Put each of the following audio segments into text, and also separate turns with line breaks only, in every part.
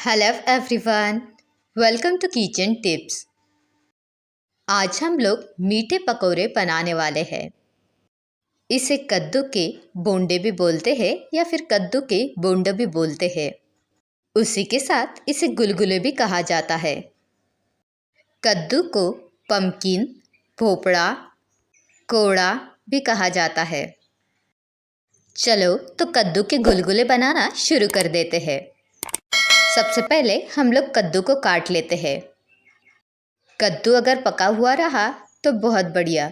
Hello everyone, welcome to kitchen tips. आज हम लोग मीठे पकोड़े बनाने वाले हैं। इसे कद्दू के बोंडे भी बोलते हैं या फिर कद्दू के बोंडे भी बोलते हैं। उसी के साथ इसे गुलगुले भी कहा जाता है। कद्दू को पम्पकिन, भोपड़ा, कोड़ा भी कहा जाता है। चलो तो कद्दू के गुलगुले बनाना शुरू कर देते हैं। सबसे पहले हम लोग कद्दू को काट लेते हैं। कद्दू अगर पका हुआ रहा तो बहुत बढ़िया,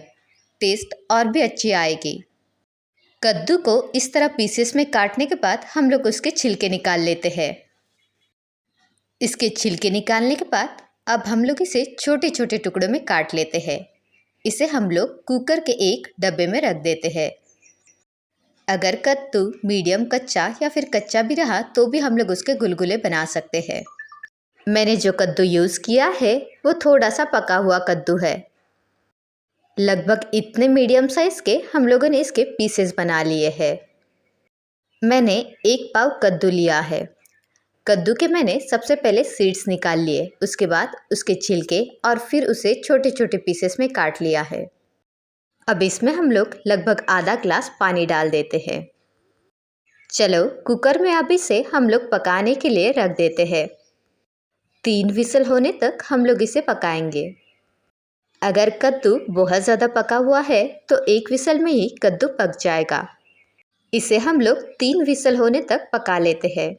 टेस्ट और भी अच्छी आएगी। कद्दू को इस तरह पीसेस में काटने के बाद हम लोग उसके छिलके निकाल लेते हैं। इसके छिलके निकालने के बाद अब हम लोग इसे छोटे छोटे टुकड़ों में काट लेते हैं। इसे हम लोग कुकर के एक डब्बे में रख देते हैं। अगर कद्दू मीडियम कच्चा या फिर कच्चा भी रहा तो भी हम लोग उसके गुलगुले बना सकते हैं। मैंने जो कद्दू यूज़ किया है वो थोड़ा सा पका हुआ कद्दू है। लगभग इतने मीडियम साइज़ के हम लोगों ने इसके पीसेस बना लिए हैं। मैंने 1 पाव कद्दू लिया है। कद्दू के मैंने सबसे पहले सीड्स निकाल लिए, उसके बाद उसके छिलके और फिर उसे छोटे छोटे पीसेस में काट लिया है। अब इसमें हम लोग लगभग आधा ग्लास पानी डाल देते हैं। चलो कुकर में अब इसे हम लोग पकाने के लिए रख देते हैं। 3 विसल होने तक हम लोग इसे पकाएंगे। अगर कद्दू बहुत ज़्यादा पका हुआ है तो 1 विसल में ही कद्दू पक जाएगा। इसे हम लोग 3 विसल होने तक पका लेते हैं।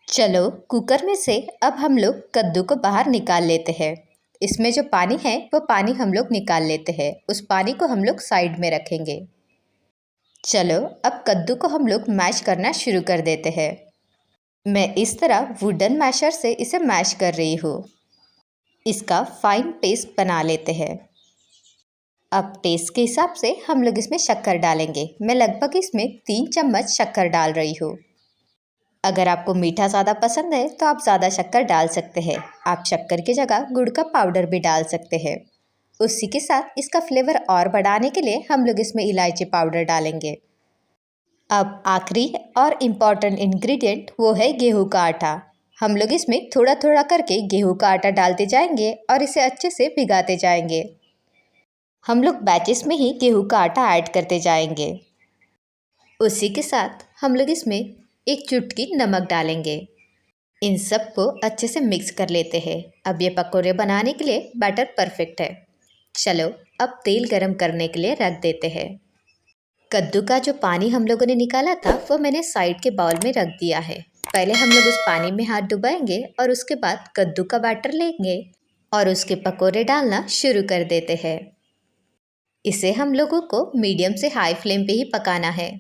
चलो कुकर में से अब हम लोग कद्दू को बाहर निकाल लेते हैं। इसमें जो पानी है वो पानी हम लोग निकाल लेते हैं। उस पानी को हम लोग साइड में रखेंगे। चलो अब कद्दू को हम लोग मैश करना शुरू कर देते हैं। मैं इस तरह वुडन मैशर से इसे मैश कर रही हूँ। इसका फाइन पेस्ट बना लेते हैं। अब टेस्ट के हिसाब से हम लोग इसमें शक्कर डालेंगे। मैं लगभग इसमें 3 चम्मच शक्कर डाल रही हूँ। अगर आपको मीठा ज़्यादा पसंद है तो आप ज़्यादा शक्कर डाल सकते हैं। आप शक्कर की जगह गुड़ का पाउडर भी डाल सकते हैं। उसी के साथ इसका फ्लेवर और बढ़ाने के लिए हम लोग इसमें इलायची पाउडर डालेंगे। अब आखिरी और इम्पॉर्टेंट इंग्रेडिएंट वो है गेहूं का आटा। हम लोग इसमें थोड़ा थोड़ा करके गेहूं का आटा डालते जाएंगे और इसे अच्छे से भिगाते जाएंगे। हम लोग बैचेस में ही गेहूं का आटा ऐड करते जाएंगे। उसी के साथ हम लोग इसमें 1 चुटकी नमक डालेंगे। इन सब को अच्छे से मिक्स कर लेते हैं। अब ये पकोड़े बनाने के लिए बैटर परफेक्ट है। चलो अब तेल गरम करने के लिए रख देते हैं। कद्दू का जो पानी हम लोगों ने निकाला था वो मैंने साइड के बाउल में रख दिया है। पहले हम लोग उस पानी में हाथ डुबाएंगे और उसके बाद कद्दू का बैटर लेंगे और उसके पकोड़े डालना शुरू कर देते हैं। इसे हम लोगों को मीडियम से हाई फ्लेम पे ही पकाना है।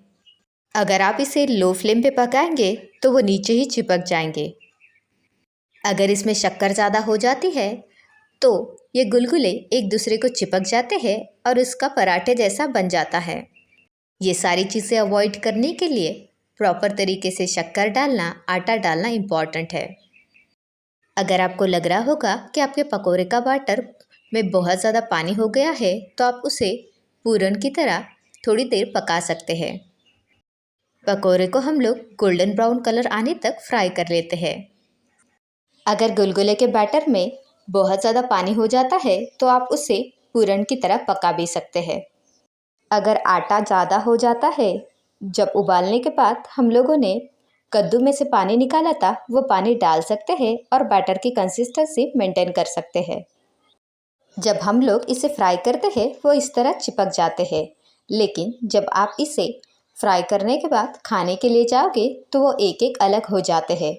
अगर आप इसे लो फ्लेम पे पकाएंगे तो वो नीचे ही चिपक जाएंगे। अगर इसमें शक्कर ज़्यादा हो जाती है तो ये गुलगुले एक दूसरे को चिपक जाते हैं और इसका पराठे जैसा बन जाता है। ये सारी चीज़ें अवॉइड करने के लिए प्रॉपर तरीके से शक्कर डालना, आटा डालना इम्पॉर्टेंट है। अगर आपको लग रहा होगा कि आपके पकोड़े का बैटर में बहुत ज़्यादा पानी हो गया है तो आप उसे पूरन की तरह थोड़ी देर पका सकते हैं। पकोड़े को हम लोग गोल्डन ब्राउन कलर आने तक फ्राई कर लेते हैं। अगर गुलगुले के बैटर में बहुत ज़्यादा पानी हो जाता है तो आप उसे पूरन की तरह पका भी सकते हैं। अगर आटा ज़्यादा हो जाता है, जब उबालने के बाद हम लोगों ने कद्दू में से पानी निकाला था वो पानी डाल सकते हैं और बैटर की कंसिस्टेंसी मेंटेन कर सकते हैं। जब हम लोग इसे फ्राई करते हैं वो इस तरह चिपक जाते हैं, लेकिन जब आप इसे फ्राई करने के बाद खाने के लिए जाओगे तो वो एक एक अलग हो जाते हैं।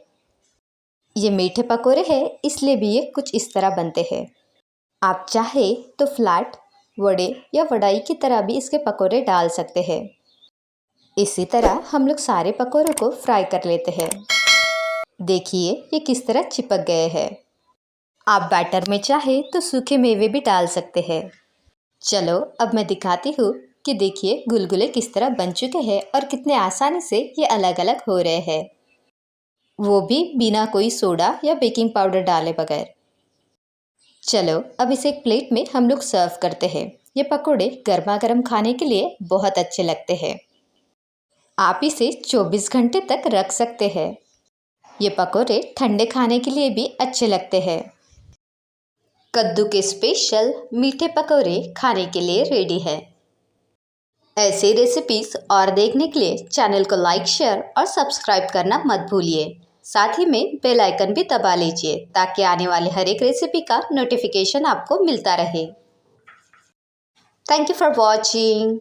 ये मीठे पकोड़े हैं इसलिए भी ये कुछ इस तरह बनते हैं। आप चाहे तो फ्लैट वड़े या वड़ाई की तरह भी इसके पकोड़े डाल सकते हैं। इसी तरह हम लोग सारे पकोड़ों को फ्राई कर लेते हैं। देखिए ये किस तरह चिपक गए हैं। आप बैटर में चाहे तो सूखे मेवे भी डाल सकते हैं। चलो अब मैं दिखाती हूँ कि देखिए गुलगुले किस तरह बन चुके हैं और कितने आसानी से ये अलग अलग हो रहे हैं, वो भी बिना कोई सोडा या बेकिंग पाउडर डाले बगैर। चलो अब इसे एक प्लेट में हम लोग सर्व करते हैं। ये पकोड़े गर्मा गर्म खाने के लिए बहुत अच्छे लगते हैं। आप इसे 24 घंटे तक रख सकते हैं। ये पकोड़े ठंडे खाने के लिए भी अच्छे लगते हैं। कद्दू के स्पेशल मीठे पकोड़े खाने के लिए रेडी है। ऐसे रेसिपीज और देखने के लिए चैनल को लाइक, शेयर और सब्सक्राइब करना मत भूलिए। साथ ही में बेल आइकन भी दबा लीजिए ताकि आने वाले हर एक रेसिपी का नोटिफिकेशन आपको मिलता रहे। Thank you for watching.